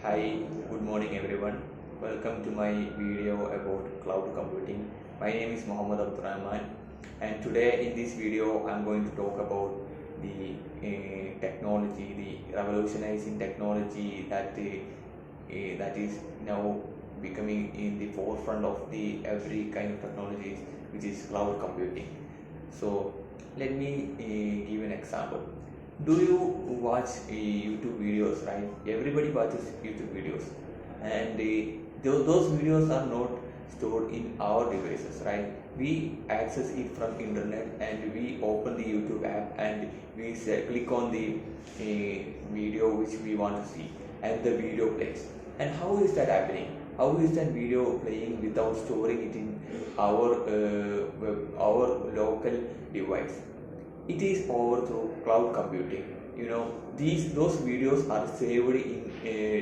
Hi, good morning everyone. Welcome to my video about cloud computing. My name is Mohammed Abdurrahman, and today in this video I'm going to talk about the technology, the revolutionizing technology that is now becoming in the forefront of the every kind of technologies, which is cloud computing. So let me give an example. Do you watch YouTube videos, right? Everybody watches YouTube videos, and those videos are not stored in our devices, right? We access it from internet, and we open the YouTube app, and we click on the video which we want to see, and the video plays. And how is that happening? How is that video playing without storing it in our local device? It is over through cloud computing. Those videos are saved in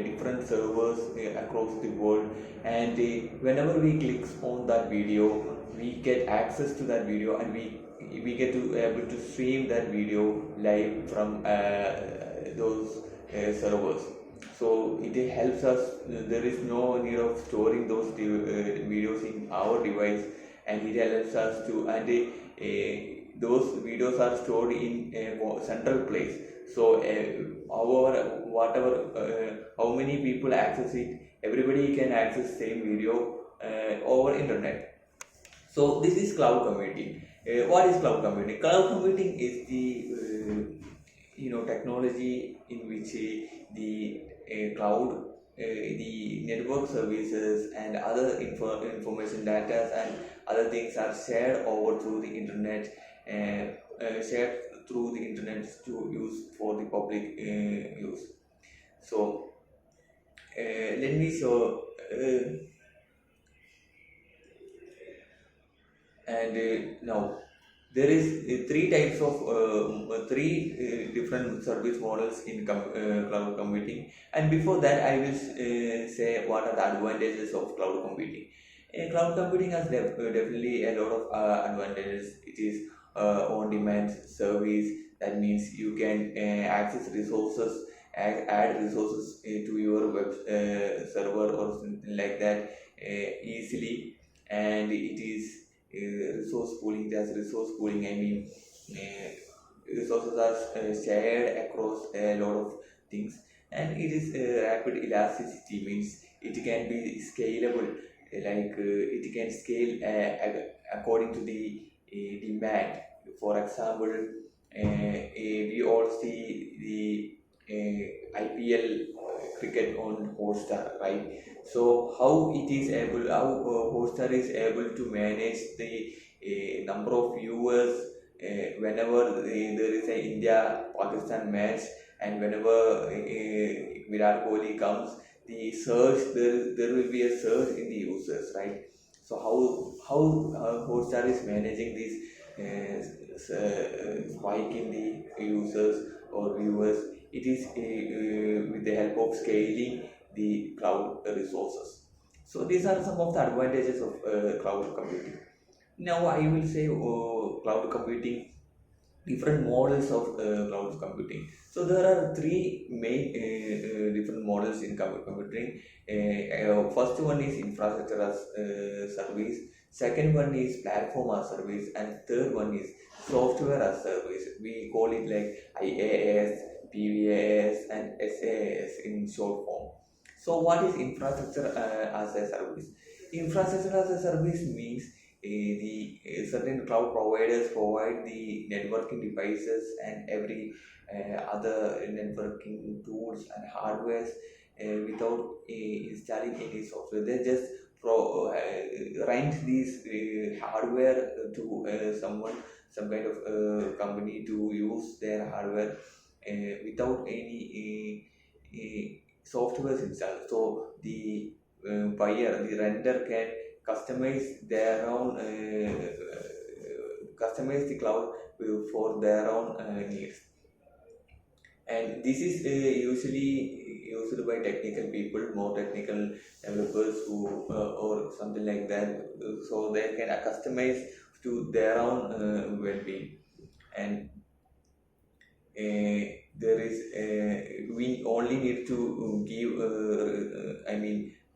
different servers across the world, and whenever we click on that video, we get access to that video, and we get to able to stream that video live from those servers. So it helps us. There is no need of storing those videos in our device, and it helps us to, and those videos are stored in a central place. So our whatever how many people access it, everybody can access same video over internet. So this is cloud computing. What is cloud computing? Cloud computing is the technology in which the cloud, the network services and other information data and other things are shared over through the internet, shared through the internet to use for the public use. So let me show. And now there is three types of three different service models in cloud computing. And before that, I will say what are the advantages of cloud computing. Cloud computing has definitely a lot of advantages. It is on demand service. That means you can access resources, add resources to your web server or something like that easily. And it is resource pooling. There's resource pooling. I mean, resources are shared across a lot of things, and it is rapid elasticity. Means it can be scalable, like it can scale according to the demand. For example, we all see the IPL cricket on Hotstar, right? So how it is able, how Hotstar is able to manage the number of viewers whenever there is a India Pakistan match, and whenever Virat Kohli comes, the surge, there will be a surge in the users, right? So how Hotstar is managing this spike in the users or viewers? It is with the help of scaling the cloud resources. So these are some of the advantages of cloud computing. Now I will say cloud computing, different models of cloud computing. So there are three main different models in cloud computing. First one is infrastructure as service. Second one is platform as service, and third one is software as service. We call it like IaaS, PaaS, and SaaS in short form. So what is infrastructure as a service? Infrastructure as a service means the certain cloud providers provide the networking devices and every other networking tools and hardwares without installing any software. They just rent these hardware to someone, some kind of company to use their hardware without any software installed. So the buyer, the renter can customize their own customize the cloud for their own needs. And this is usually used by technical people, more technical developers who or something like that, so they can customize to their own well-being. And there is we only need to give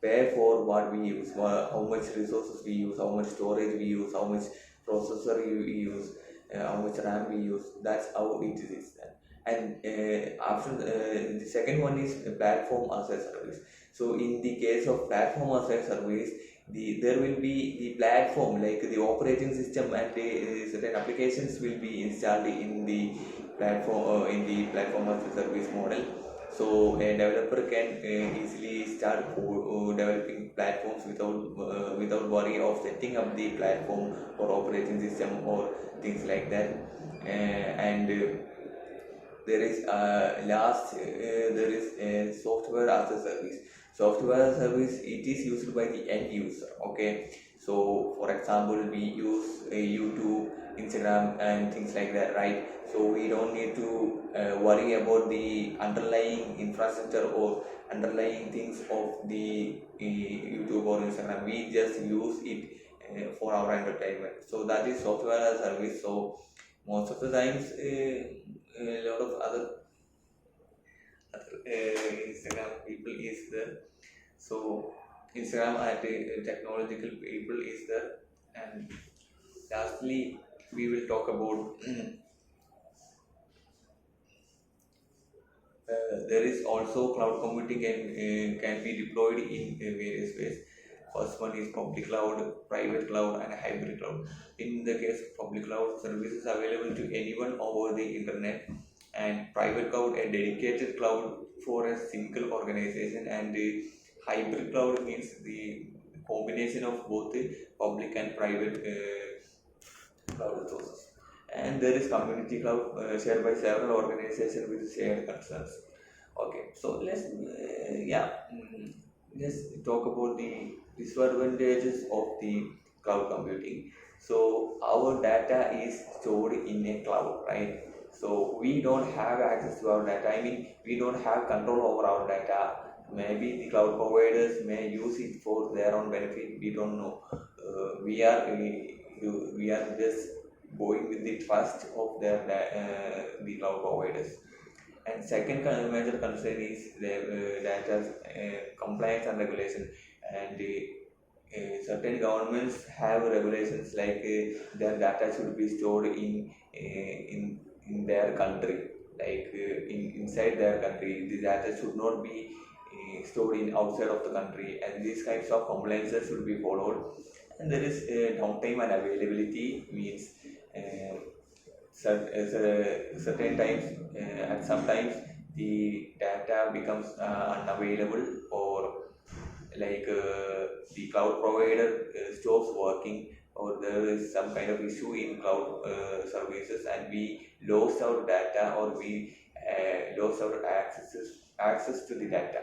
pay for what we use, how much resources we use, how much storage we use, how much processor we use, how much RAM we use. That's how it is. And after the second one is platform as a service. So in the case of platform as a service, there will be the platform, like the operating system, and the certain applications will be installed in the platform as a service model. So a developer can easily start developing platforms without worry of setting up the platform or operating system or things like that. And there is there is a software as a service. Software as a service, it is used by the end user. Okay, so for example, we use YouTube, Instagram, and things like that, right? So we don't need to worry about the underlying infrastructure or underlying things of the YouTube or Instagram. We just use it for our entertainment. So that is software as a service. So most of the times a lot of other Instagram people is there. So Instagram and technological people is there. And lastly, we will talk about there is also cloud computing can be deployed in various ways. First one is public cloud, private cloud, and hybrid cloud. In the case of public cloud, services available to anyone over the internet, and private cloud, a dedicated cloud for a single organization, and the hybrid cloud means the combination of both the public and private cloud resources. And there is community cloud shared by several organizations with shared concerns. Okay, so let's talk about the disadvantages of the cloud computing. So our data is stored in a cloud, right? So we don't have access to our data. We don't have control over our data. Maybe the cloud providers may use it for their own benefit. We don't know. We are just going with the trust of the cloud providers. And second major concern is the data compliance and regulation. And certain governments have regulations like their data should be stored in their country, like inside their country. The data should not be stored in outside of the country, and these kinds of compliances should be followed. And there is downtime and availability means. Certain times and sometimes the data becomes unavailable, or like the cloud provider stops working, or there is some kind of issue in cloud services, and we lose our data, or we lose our access to the data.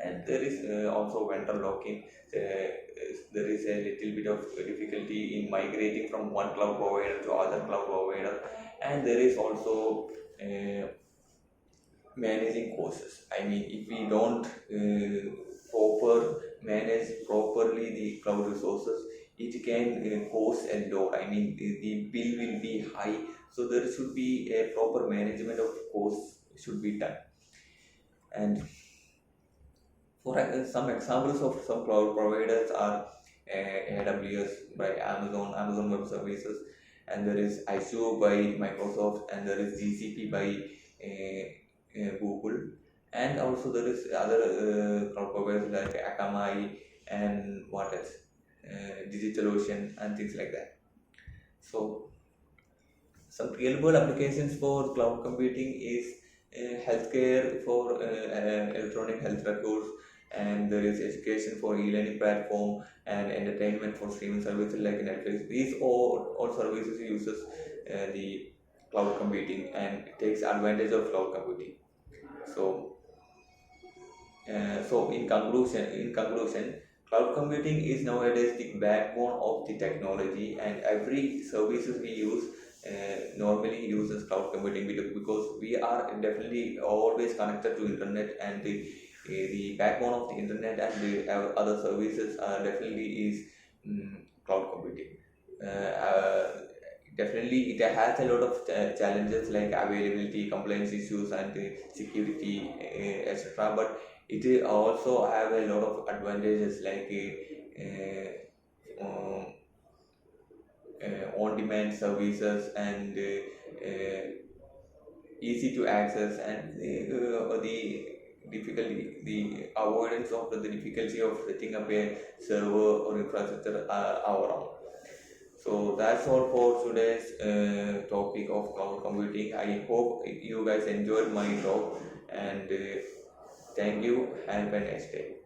And there is also vendor lock-in. There is a little bit of difficulty in migrating from one cloud provider to other cloud provider. And there is also managing costs. If we don't proper manage properly the cloud resources, it can cost a lot. The bill will be high. So there should be a proper management of costs should be done. And for some examples of some cloud providers are AWS by Amazon Web Services, and there is Azure by Microsoft, and there is GCP by Google, and also there is other cloud providers like Akamai and what else, DigitalOcean and things like that. So some real world applications for cloud computing is healthcare for electronic health records, and there is education for e-learning platform, and entertainment for streaming services like Netflix. These all services uses the cloud computing and takes advantage of cloud computing. So in conclusion, cloud computing is nowadays the backbone of the technology, and every services we use normally uses cloud computing, because we are definitely always connected to internet, and the backbone of the internet and the other services definitely is cloud computing. definitely it has a lot of challenges like availability, compliance issues, and security, etc. But it also have a lot of advantages like on-demand services and easy to access, and the difficulty, the avoidance of the difficulty of setting up a server or infrastructure our own. So that's all for today's topic of cloud computing. I hope you guys enjoyed my talk, and thank you. Have a nice day.